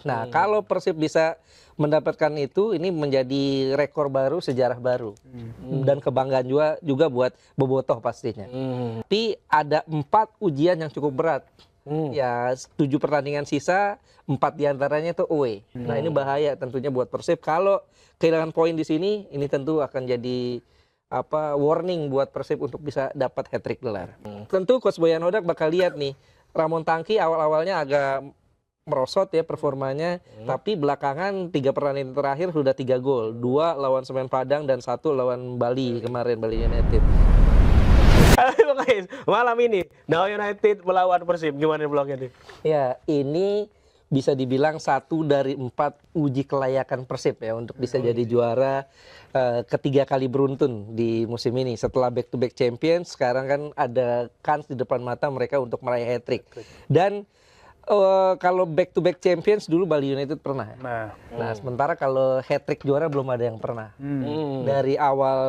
Nah, kalau Persib bisa mendapatkan itu, ini menjadi rekor baru, sejarah baru. Dan kebanggaan juga buat Bobotoh pastinya. Tapi ada 4 ujian yang cukup berat. Ya, 7 pertandingan sisa, 4 diantaranya itu away. Nah, ini bahaya tentunya buat Persib. Kalau kehilangan poin di sini, ini tentu akan jadi warning buat Persib untuk bisa dapat hat-trick gelar. Tentu Coach Boyan Hodak bakal lihat nih, Ramon Tangki awal-awalnya agak merosot ya performanya, tapi belakangan 3 pertandingan terakhir sudah 3 gol, 2 lawan Semen Padang dan 1 lawan Bali kemarin, Bali United. Halo guys, malam ini Now United melawan Persib, gimana blognya nih? Ya, ini bisa dibilang 1 dari 4 uji kelayakan Persib ya untuk bisa jadi juara ketiga kali beruntun di musim ini. Setelah back to back champions, sekarang kan ada kans di depan mata mereka untuk meraih hat-trick. Dan kalau back to back champions dulu Bali United pernah. Nah, sementara kalau hat-trick juara belum ada yang pernah. Dari awal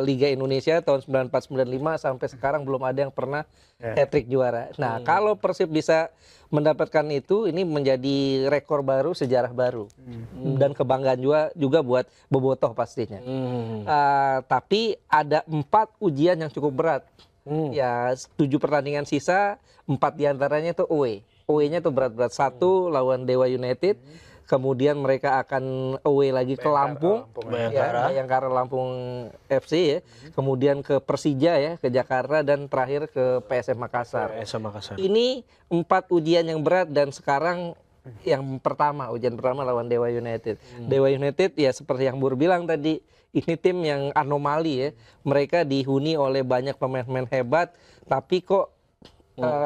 Liga Indonesia tahun 94-95 sampai sekarang belum ada yang pernah hat-trick juara. Nah, kalau Persib bisa mendapatkan itu, ini menjadi rekor baru, sejarah baru. Dan kebanggaan juga buat Bobotoh pastinya. Tapi ada 4 ujian yang cukup berat. Ya, 7 pertandingan sisa, 4 diantaranya itu away. Away-nya tuh berat-berat. 1 lawan Dewa United, kemudian mereka akan away lagi ke Lampung, Bayangkara Lampung FC ya, kemudian ke Persija ya, ke Jakarta, dan terakhir ke PSM Makassar. Ini 4 ujian yang berat, dan sekarang yang ujian pertama lawan Dewa United. Dewa United ya seperti yang Bur bilang tadi, ini tim yang anomali ya. Mereka dihuni oleh banyak pemain-pemain hebat, tapi kok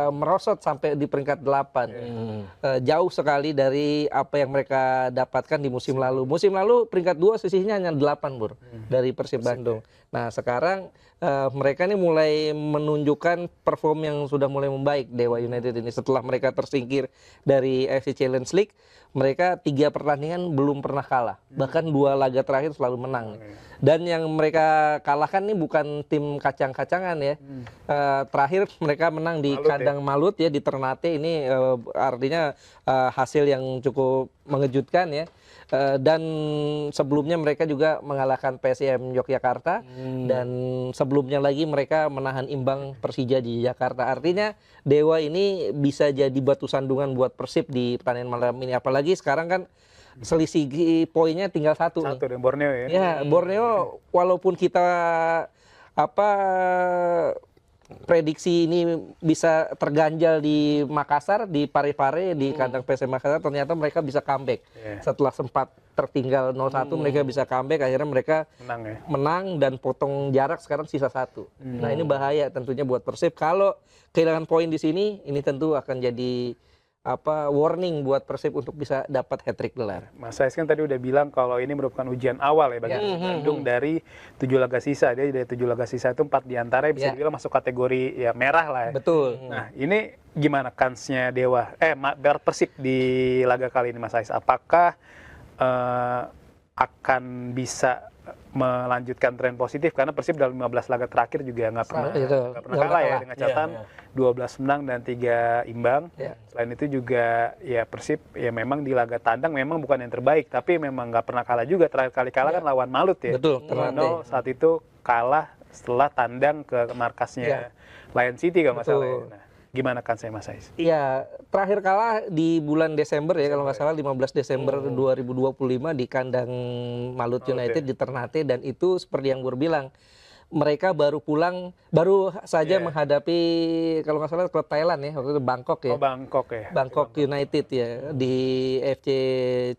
merosot sampai di peringkat 8. Jauh sekali dari apa yang mereka dapatkan di musim lalu. Musim lalu peringkat 2 sisihnya hanya 8 Bur dari Persib Bandung. Nah, sekarang mereka ini mulai menunjukkan perform yang sudah mulai membaik, Dewa United ini. Setelah mereka tersingkir dari AFC Challenge League, mereka 3 pertandingan belum pernah kalah. Bahkan 2 laga terakhir selalu menang. Dan yang mereka kalahkan ini bukan tim kacang-kacangan ya. Terakhir mereka menang di kandang Malut ya, di Ternate. Ini artinya hasil yang cukup mengejutkan ya. Dan sebelumnya mereka juga mengalahkan PSM Yogyakarta, dan sebelumnya lagi mereka menahan imbang Persija di Jakarta. Artinya Dewa ini bisa jadi batu sandungan buat Persib di pertandingan malam ini, apalagi sekarang kan selisih poinnya tinggal 1 nih. Dengan Borneo ya. Ya, Borneo walaupun kita prediksi ini bisa terganjal di Makassar, di Parepare, di kandang PSM Makassar, ternyata mereka bisa comeback. Setelah sempat tertinggal 0-1, mereka bisa comeback, akhirnya mereka menang dan potong jarak, sekarang sisa 1. Nah, ini bahaya tentunya buat Persib. Kalau kehilangan poin di sini, ini tentu akan jadi warning buat Persib untuk bisa dapat hat-trick gelar. Mas Ais kan tadi udah bilang kalau ini merupakan ujian awal ya bagi Bandung dari 7 laga sisa. Dia dari 7 laga sisa itu 4 diantara bisa dibilang masuk kategori ya merah lah ya. Betul. Nah, ini gimana kansnya Persib di laga kali ini Mas Ais? Apakah akan bisa melanjutkan tren positif, karena Persib dalam 15 laga terakhir juga nggak pernah kalah ya, dengan catatan 12 menang dan 3 imbang. Selain itu juga ya Persib ya memang di laga tandang memang bukan yang terbaik, tapi memang nggak pernah kalah juga. Terakhir kali kalah kan lawan Malut ya. Betul. Saat itu kalah setelah tandang ke markasnya Lion City kalau nggak salah ya. Nah, gimana kan saya Mas Ais? Iya, terakhir kalah di bulan Desember ya, kalau nggak salah 15 Desember 2025 di kandang Malut United di Ternate, dan itu seperti yang Bur bilang, mereka baru saja menghadapi kalau nggak salah klub Thailand ya, waktu itu Bangkok ya. Bangkok United ya di AFC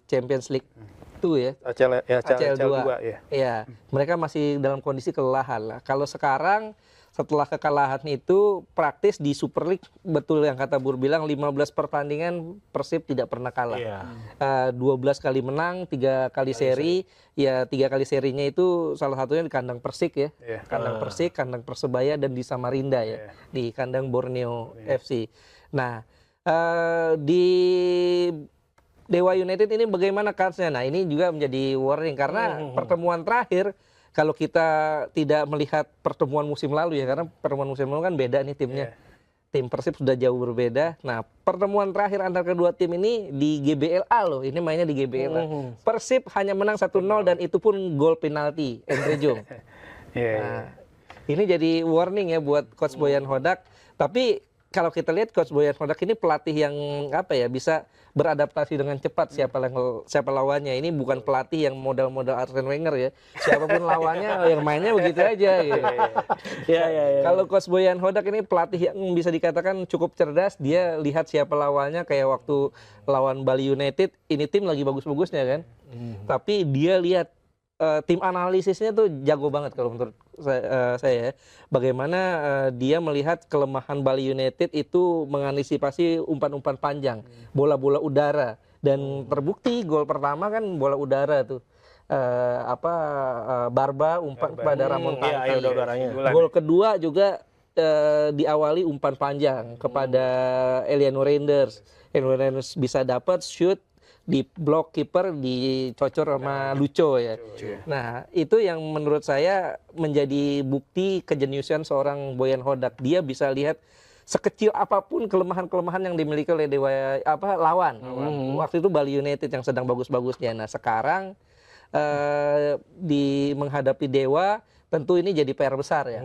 Champions League itu ya. ACL 2 ya. Iya, mereka masih dalam kondisi kelelahan lah. Kalau sekarang setelah kekalahan itu praktis di Super League, betul yang kata Bur bilang, 15 pertandingan Persib tidak pernah kalah. 12 kali menang, 3 kali seri. Ya 3 kali serinya itu salah satunya di kandang Persik ya. Kandang Persik, kandang Persebaya, dan di Samarinda ya. Di kandang Borneo FC. Nah, di Dewa United ini bagaimana kansnya? Nah, ini juga menjadi warning, karena pertemuan terakhir, kalau kita tidak melihat pertemuan musim lalu ya, karena pertemuan musim lalu kan beda nih timnya. tim Persib sudah jauh berbeda. Nah, pertemuan terakhir antara kedua tim ini di GBLA loh. Ini mainnya di GBLA. Persib hanya menang 1-0 dan itu pun gol penalti Andre Jong. Nah, ini jadi warning ya buat Coach Boyan Hodak. Tapi kalau kita lihat Coach Boyan Hodak ini pelatih yang bisa beradaptasi dengan cepat siapa lawannya. Ini bukan pelatih yang modal-modal Arsene Wenger ya. Siapapun lawannya yang mainnya begitu aja gitu. Kalau Coach Boyan Hodak ini pelatih yang bisa dikatakan cukup cerdas. Dia lihat siapa lawannya, kayak waktu lawan Bali United, ini tim lagi bagus-bagusnya kan. Tapi dia lihat tim analisisnya tuh jago banget kalau menurut saya. Bagaimana dia melihat kelemahan Bali United itu mengantisipasi umpan-umpan panjang, bola-bola udara, dan terbukti gol pertama kan bola udara tuh. Barba umpan kepada Ramon Tanque. Gol kedua juga diawali umpan panjang kepada Eliano Reinders. Eliano Reinders bisa dapat shoot di blok kiper, dicocor sama Lucho ya. Nah, itu yang menurut saya menjadi bukti kejeniusan seorang Boyan Hodak. Dia bisa lihat sekecil apapun kelemahan-kelemahan yang dimiliki oleh lawan. Waktu itu Bali United yang sedang bagus-bagusnya. Nah, sekarang menghadapi Dewa, tentu ini jadi PR besar ya.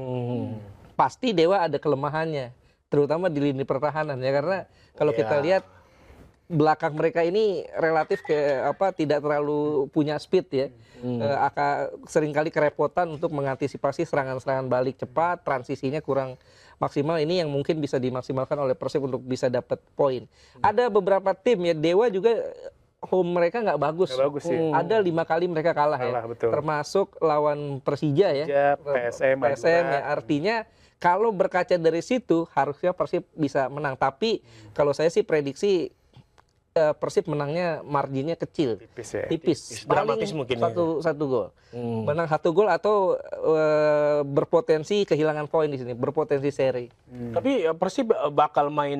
Pasti Dewa ada kelemahannya, terutama di lini pertahanan ya, karena kalau kita lihat belakang mereka ini relatif tidak terlalu punya speed ya. Seringkali kerepotan untuk mengantisipasi serangan-serangan balik cepat, transisinya kurang maksimal. Ini yang mungkin bisa dimaksimalkan oleh Persib untuk bisa dapat poin. Ada beberapa tim ya, Dewa juga home mereka nggak bagus sih. Ada 5 kali mereka kalah ya. Betul. Termasuk lawan Persija ya. PSM ya. Artinya kalau berkaca dari situ harusnya Persib bisa menang. Tapi kalau saya sih prediksi Persib menangnya marginnya kecil, tipis. Dramatis mungkin satu gol. Menang 1 gol atau berpotensi kehilangan poin di sini, berpotensi seri. Tapi Persib bakal main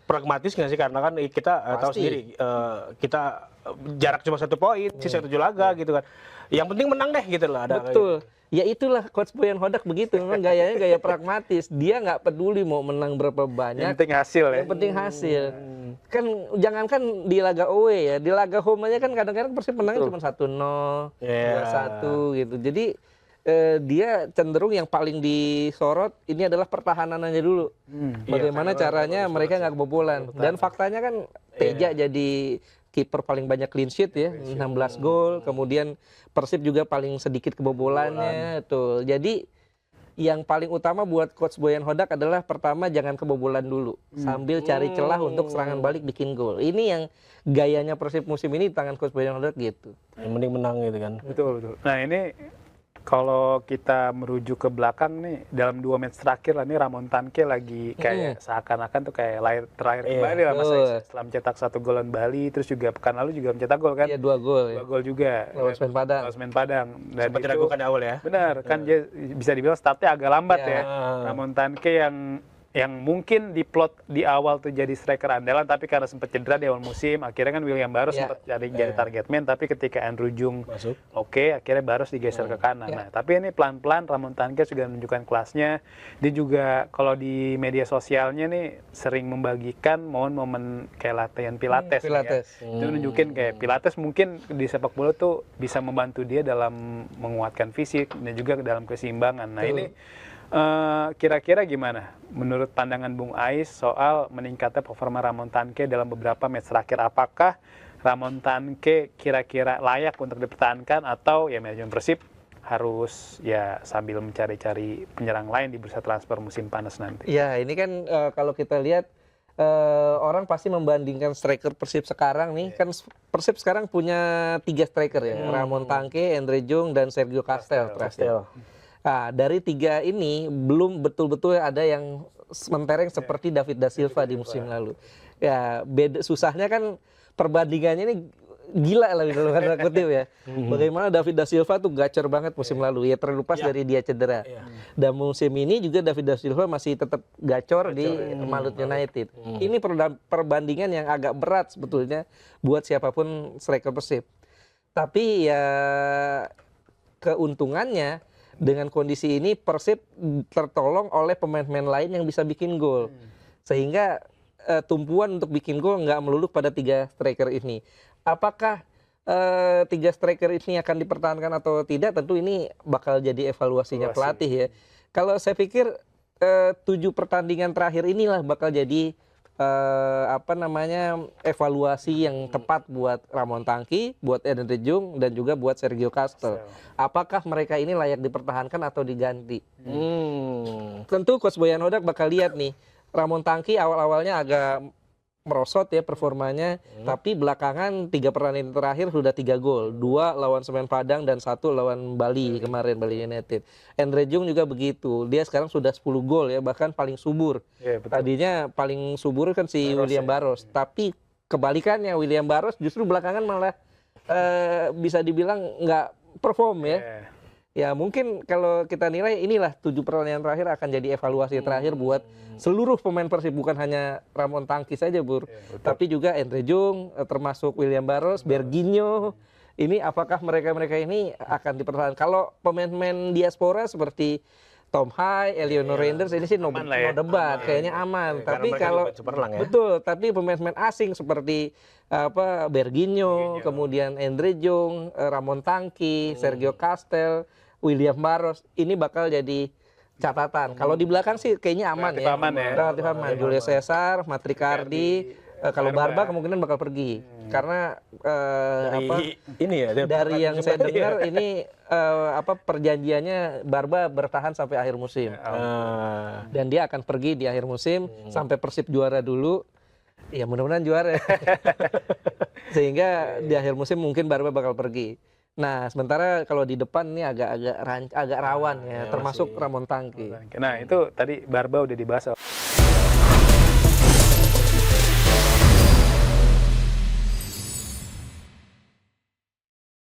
pragmatis nggak sih, karena kan kita tahu sendiri kita jarak cuma 1 poin, sisa 7 laga gitu kan. Yang penting menang deh gitu loh. Betul. Ya itulah Coach Boyan Hodak begitu, memang gayanya gaya pragmatis. Dia nggak peduli mau menang berapa banyak. Yang penting hasil ya. Yang penting hasil. Kan jangankan di laga away ya, di laga home aja kan kadang-kadang Persib menangnya cuma 1-0, 2-1 gitu. Jadi dia cenderung yang paling disorot ini adalah pertahanannya dulu. Bagaimana caranya mereka nggak kebobolan. Dan faktanya kan Teja jadi kiper paling banyak clean sheet ya, 16 gol. Kemudian Persib juga paling sedikit kebobolannya tuh. Jadi yang paling utama buat Coach Boyan Hodak adalah pertama jangan kebobolan dulu, sambil cari celah untuk serangan balik bikin gol. Ini yang gayanya Persib musim ini di tangan Coach Boyan Hodak gitu. Yang penting menang gitu kan. Betul. Nah, ini kalau kita merujuk ke belakang nih, dalam 2 match terakhir lah nih Ramon Tanque lagi kayak seakan-akan tuh kayak terakhir kembali lah setelah mencetak 1 gol lawan Bali, terus juga pekan lalu juga mencetak gol kan? Iya, 2 gol. 2 gol juga. Lawan Semen Padang. Semen Padang. Dan sempat diragukan di awal ya. Benar, kan dia bisa dibilang startnya agak lambat ya. Ramon Tanque yang mungkin diplot di awal tuh jadi striker andalan, tapi karena sempat cedera di awal musim, akhirnya kan William Barros sempat jadi target man, tapi ketika Andrew Jung masuk, akhirnya Barros digeser ke kanan. Nah, tapi ini pelan-pelan Ramon Tanque sudah menunjukkan kelasnya. Dia juga kalau di media sosialnya nih sering membagikan momen-momen kayak latihan pilates. Ya. Itu nunjukin kayak pilates mungkin di sepak bola tuh bisa membantu dia dalam menguatkan fisik dan juga dalam keseimbangan. Nah, ini kira-kira gimana menurut pandangan Bung Ais soal meningkatnya performa Ramon Tanque dalam beberapa match terakhir? Apakah Ramon Tanque kira-kira layak untuk dipertahankan, atau ya manajemen Persib harus ya sambil mencari-cari penyerang lain di bursa transfer musim panas nanti? Ya, ini kan kalau kita lihat orang pasti membandingkan striker Persib sekarang nih, kan Persib sekarang punya 3 striker ya, Ramon Tanque, Andre Jong, dan Sergio Castel. Nah, dari 3 ini belum betul-betul ada yang mentereng seperti David da Silva di musim lalu. Ya, susahnya kan perbandingannya ini gila lah dalam tanda kutip ya. Bagaimana David da Silva tuh gacor banget musim lalu ya, terlepas dari dia cedera. Dan musim ini juga David da Silva masih tetap gacor di Malut United. Ini perbandingan yang agak berat sebetulnya buat siapapun striker Persib. Tapi ya keuntungannya dengan kondisi ini Persib tertolong oleh pemain-pemain lain yang bisa bikin gol. Sehingga tumpuan untuk bikin gol nggak melulu pada 3 striker ini. Apakah 3 striker ini akan dipertahankan atau tidak? Tentu ini bakal jadi evaluasinya pelatih ya. Kalau saya pikir 7 pertandingan terakhir inilah bakal jadi evaluasi yang tepat buat Ramon Tangki, buat Eden Rejung, dan juga buat Sergio Castel. Apakah mereka ini layak dipertahankan atau diganti? Tentu Coach Boyan Hodak bakal lihat nih, Ramon Tangki awal-awalnya agak merosot ya performanya, tapi belakangan 3 pertandingan terakhir sudah 3 gol, 2 lawan Semen Padang dan 1 lawan Bali kemarin, Bali United. Endre Jung juga begitu, dia sekarang sudah 10 gol ya, bahkan paling subur. Tadinya paling subur kan si William Barros, tapi kebalikannya William Barros justru belakangan malah bisa dibilang nggak perform ya. Ya mungkin kalau kita nilai inilah 7 pertandingan terakhir akan jadi evaluasi terakhir buat seluruh pemain Persib, bukan hanya Ramon Tangki saja Bur, tapi juga Endre Jung, termasuk William Barros, Berginho. Ini apakah mereka ini akan dipertahankan? Kalau pemain-pemain diaspora seperti Tom Hai, Elionor Reinders ini sih no debat, kayaknya aman. Tapi kalau betul, tapi pemain-pemain asing seperti Berginho, kemudian Endre Jung, Ramon Tangki, Sergio Castel, William Barros, ini bakal jadi catatan. Kalau di belakang sih kayaknya aman ya. Relatif aman. Julius Caesar, Matricardi, kalau Barba kemungkinan bakal pergi. Karena dari yang saya dengar ini perjanjiannya Barba bertahan sampai akhir musim. Dan dia akan pergi di akhir musim sampai Persib juara dulu. Ya mudah-mudahan juara. Sehingga di akhir musim mungkin Barba bakal pergi. Nah, sementara kalau di depan ini agak rawan ya, termasuk Ramon Tangki. Nah, itu tadi Barba udah dibahas.